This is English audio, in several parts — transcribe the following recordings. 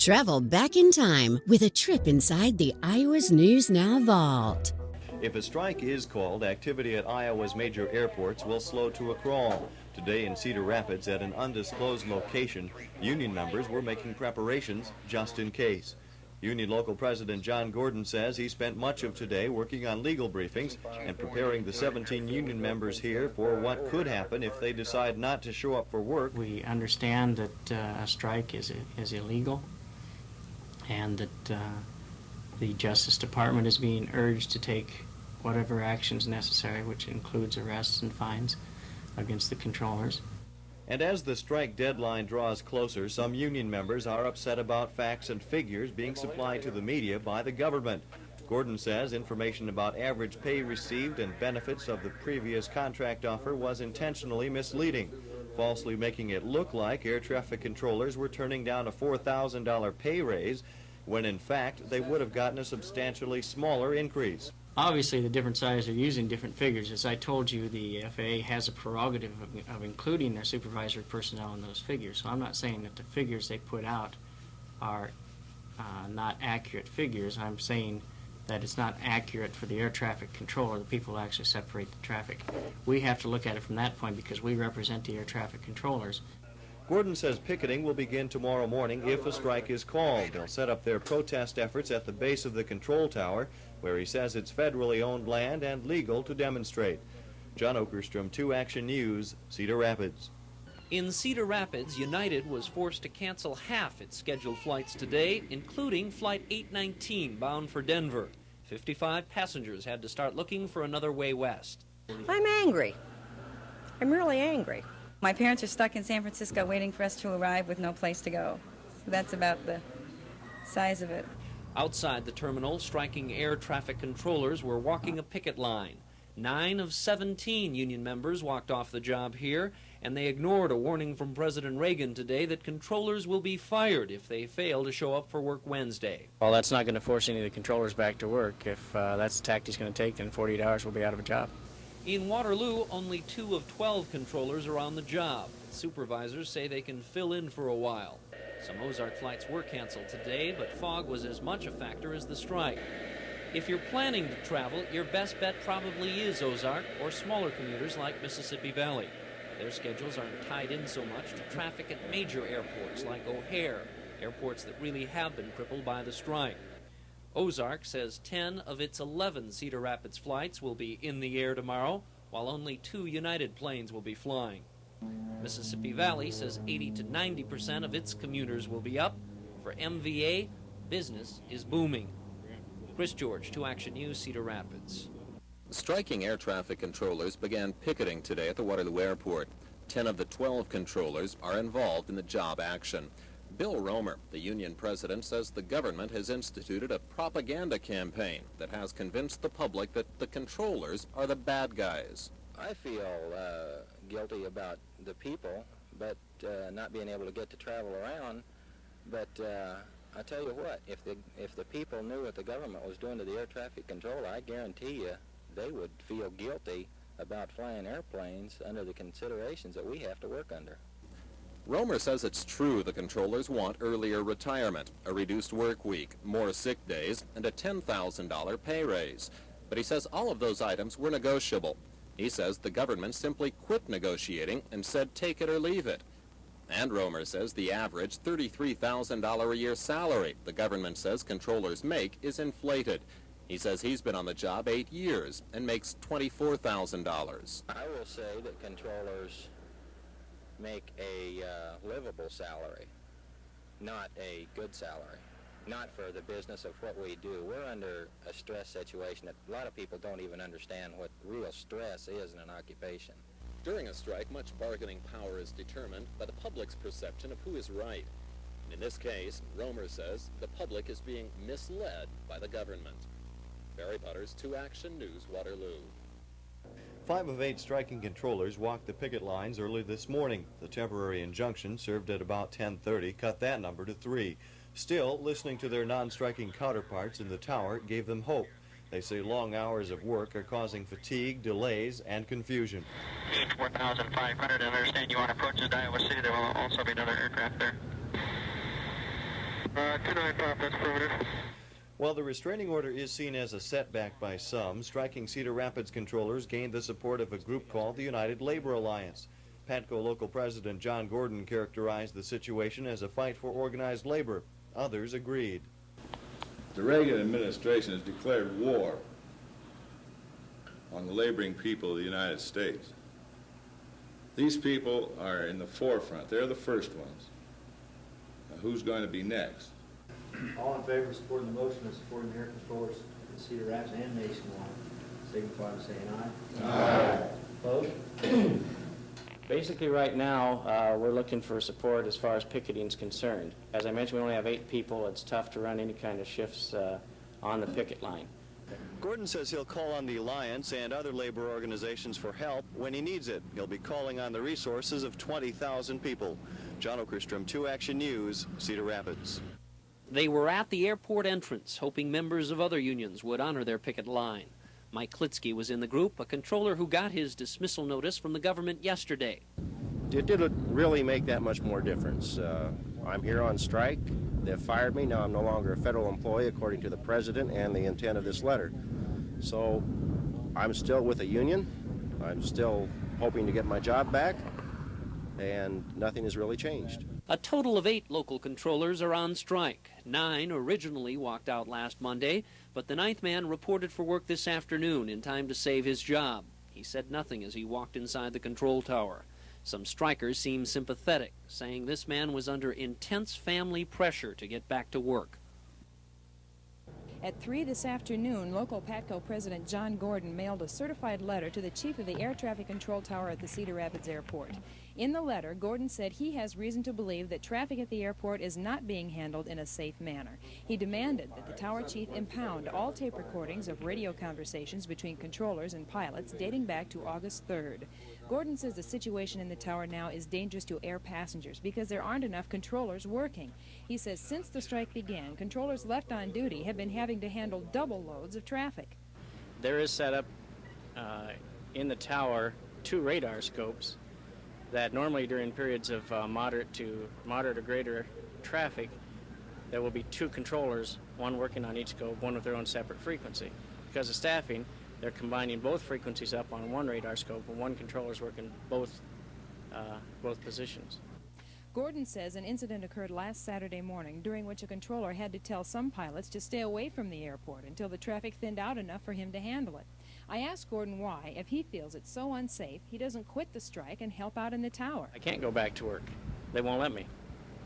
Travel back in time with a trip inside the Iowa's News Now vault. If a strike is called, activity at Iowa's major airports will slow to a crawl. Today in Cedar Rapids at an undisclosed location, union members were making preparations just in case. Union local president John Gordon says he spent much of today working on legal briefings and preparing the 17 union members here for what could happen if they decide not to show up for work. We understand that a strike is illegal, and that the Justice Department is being urged to take whatever actions necessary, which includes arrests and fines against the controllers. And as the strike deadline draws closer, some union members are upset about facts and figures being supplied to the media by the government. Gordon says information about average pay received and benefits of the previous contract offer was intentionally misleading, falsely making it look like air traffic controllers were turning down a $4,000 pay raise when in fact they would have gotten a substantially smaller increase. Obviously, the different sides are using different figures. As I told you, the FAA has a prerogative of including their supervisory personnel in those figures. So I'm not saying that the figures they put out are not accurate figures. I'm saying that it's not accurate for the air traffic controller, the people who actually separate the traffic. We have to look at it from that point because we represent the air traffic controllers. Gordon says picketing will begin tomorrow morning if a strike is called. They'll set up their protest efforts at the base of the control tower, where he says it's federally owned land and legal to demonstrate. John Okerstrom, 2 Action News, Cedar Rapids. In Cedar Rapids, United was forced to cancel half its scheduled flights today, including Flight 819 bound for Denver. 55 passengers had to start looking for another way west. I'm angry. I'm really angry. My parents are stuck in San Francisco waiting for us to arrive with no place to go. So that's about the size of it. Outside the terminal, striking air traffic controllers were walking a picket line. 9 of 17 union members walked off the job here, and they ignored a warning from President Reagan today that controllers will be fired if they fail to show up for work Wednesday. Well, that's not going to force any of the controllers back to work. If that's the tact he's going to take, then in 48 hours we'll be out of a job. In Waterloo, only 2 of 12 controllers are on the job. Supervisors say they can fill in for a while. Some Ozark flights were canceled today, but fog was as much a factor as the strike. If you're planning to travel, your best bet probably is Ozark or smaller commuters like Mississippi Valley. Their schedules aren't tied in so much to traffic at major airports like O'Hare, airports that really have been crippled by the strike. Ozark says 10 of its 11 Cedar Rapids flights will be in the air tomorrow, while only 2 United planes will be flying. Mississippi Valley says 80 to 90% of its commuters will be up. For MVA, business is booming. Chris George, 2 Action News, Cedar Rapids. Striking air traffic controllers began picketing today at the Waterloo Airport. 10 of the 12 controllers are involved in the job action. Bill Romer, the union president, says the government has instituted a propaganda campaign that has convinced the public that the controllers are the bad guys. I feel guilty about the people, but not being able to get to travel around. But I tell you what, if the people knew what the government was doing to the air traffic controller, I guarantee you they would feel guilty about flying airplanes under the considerations that we have to work under. Romer says it's true the controllers want earlier retirement, a reduced work week, more sick days, and a $10,000 pay raise. But he says all of those items were negotiable. He says the government simply quit negotiating and said take it or leave it. And Romer says the average $33,000 a year salary the government says controllers make is inflated. He says he's been on the job 8 years and makes $24,000. I will say that controllers make a livable salary, not a good salary, not for the business of what we do. We're under a stress situation that a lot of people don't even understand what real stress is in an occupation. During a strike, much bargaining power is determined by the public's perception of who is right. And in this case, Romer says the public is being misled by the government. Barry Butters, 2 Action News, Waterloo. 5 of 8 striking controllers walked the picket lines early this morning. The temporary injunction, served at about 10:30, cut that number to 3. Still, listening to their non-striking counterparts in the tower gave them hope. They say long hours of work are causing fatigue, delays, and confusion. 4,500, and I understand you want to approach the Iowa City. There will also be another aircraft there. 295, that's affirmative. While the restraining order is seen as a setback by some, striking Cedar Rapids controllers gained the support of a group called the United Labor Alliance. PATCO local president John Gordon characterized the situation as a fight for organized labor. Others agreed. The Reagan administration has declared war on the laboring people of the United States. These people are in the forefront. They're the first ones. Now, who's going to be next? All in favor of supporting the motion of supporting air controllers in Cedar Rapids and nationwide, signify by saying aye. Aye. Opposed? Basically, right now, we're looking for support as far as picketing is concerned. As I mentioned, we only have 8 people. It's tough to run any kind of shifts on the picket line. Gordon says he'll call on the Alliance and other labor organizations for help when he needs it. He'll be calling on the resources of 20,000 people. John Okerstrom, 2 Action News, Cedar Rapids. They were at the airport entrance, hoping members of other unions would honor their picket line. Mike Klitsky was in the group, a controller who got his dismissal notice from the government yesterday. It didn't really make that much more difference. I'm here on strike. They've fired me. Now I'm no longer a federal employee according to the president and the intent of this letter. So I'm still with a union. I'm still hoping to get my job back, and nothing has really changed. A total of 8 local controllers are on strike. 9 originally walked out last Monday, but the 9th man reported for work this afternoon in time to save his job. He said nothing as he walked inside the control tower. Some strikers seem sympathetic, saying this man was under intense family pressure to get back to work. At 3 this afternoon, local PATCO President John Gordon mailed a certified letter to the chief of the air traffic control tower at the Cedar Rapids Airport. In the letter, Gordon said he has reason to believe that traffic at the airport is not being handled in a safe manner. He demanded that the tower chief impound all tape recordings of radio conversations between controllers and pilots dating back to August 3rd. Gordon says the situation in the tower now is dangerous to air passengers because there aren't enough controllers working. He says since the strike began, controllers left on duty have been having to handle double loads of traffic. There is set up in the tower 2 radar scopes that normally during periods of moderate or greater traffic, there will be 2 controllers, one working on each scope, one with their own separate frequency. Because of staffing, they're combining both frequencies up on one radar scope, and one controller is working both positions. Gordon says an incident occurred last Saturday morning during which a controller had to tell some pilots to stay away from the airport until the traffic thinned out enough for him to handle it. I asked Gordon why, if he feels it's so unsafe, he doesn't quit the strike and help out in the tower. I can't go back to work. They won't let me.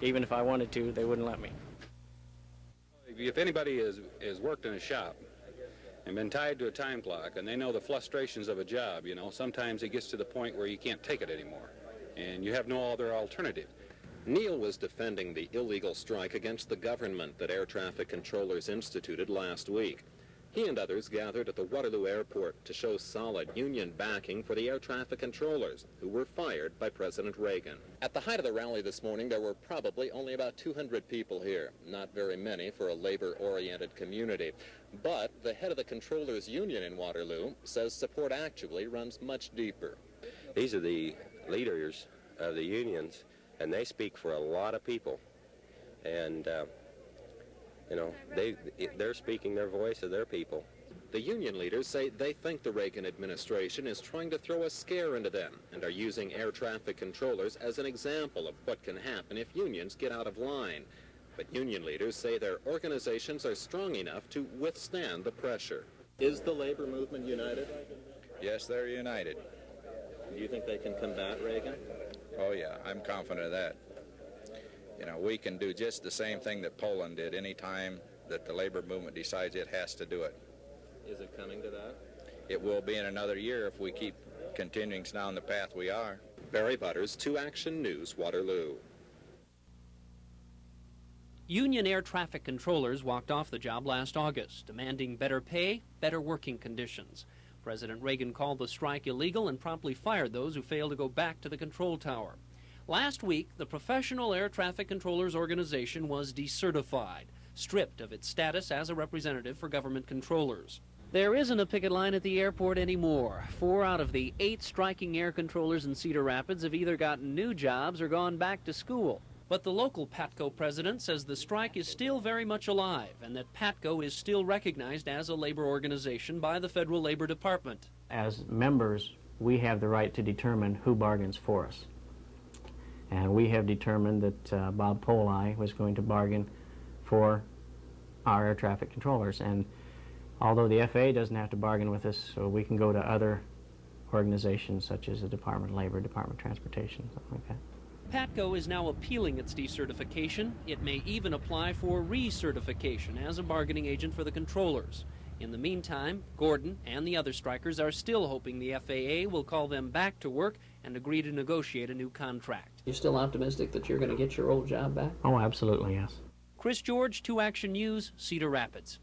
Even if I wanted to, they wouldn't let me. If anybody has worked in a shop and been tied to a time clock and they know the frustrations of a job, you know, sometimes it gets to the point where you can't take it anymore and you have no other alternative. Neil was defending the illegal strike against the government that air traffic controllers instituted last week. He and others gathered at the Waterloo Airport to show solid union backing for the air traffic controllers, who were fired by President Reagan. At the height of the rally this morning, there were probably only about 200 people here. Not very many for a labor-oriented community. But the head of the controllers union in Waterloo says support actually runs much deeper. These are the leaders of the unions, and they speak for a lot of people. And you know, they're speaking their voice of their people. The union leaders say they think the Reagan administration is trying to throw a scare into them and are using air traffic controllers as an example of what can happen if unions get out of line. But union leaders say their organizations are strong enough to withstand the pressure. Is the labor movement united? Yes, they're united. Do you think they can combat Reagan? Oh, yeah, I'm confident of that. You know, we can do just the same thing that Poland did any time that the labor movement decides it has to do it. Is it coming to that? It will be in another year if we keep continuing down the path we are. Barry Butters, 2 Action News, Waterloo. Union air traffic controllers walked off the job last August, demanding better pay, better working conditions. President Reagan called the strike illegal and promptly fired those who failed to go back to the control tower. Last week, the Professional Air Traffic Controllers Organization was decertified, stripped of its status as a representative for government controllers. There isn't a picket line at the airport anymore. 4 out of the 8 striking air controllers in Cedar Rapids have either gotten new jobs or gone back to school. But the local PATCO president says the strike is still very much alive and that PATCO is still recognized as a labor organization by the Federal Labor Department. As members, we have the right to determine who bargains for us. And we have determined that Bob Poli was going to bargain for our air traffic controllers. And although the FAA doesn't have to bargain with us, so we can go to other organizations such as the Department of Labor, Department of Transportation, something like that. PATCO is now appealing its decertification. It may even apply for recertification as a bargaining agent for the controllers. In the meantime, Gordon and the other strikers are still hoping the FAA will call them back to work and agree to negotiate a new contract. You're still optimistic that you're going to get your old job back? Oh, absolutely, yes. Chris George, 2 Action News, Cedar Rapids.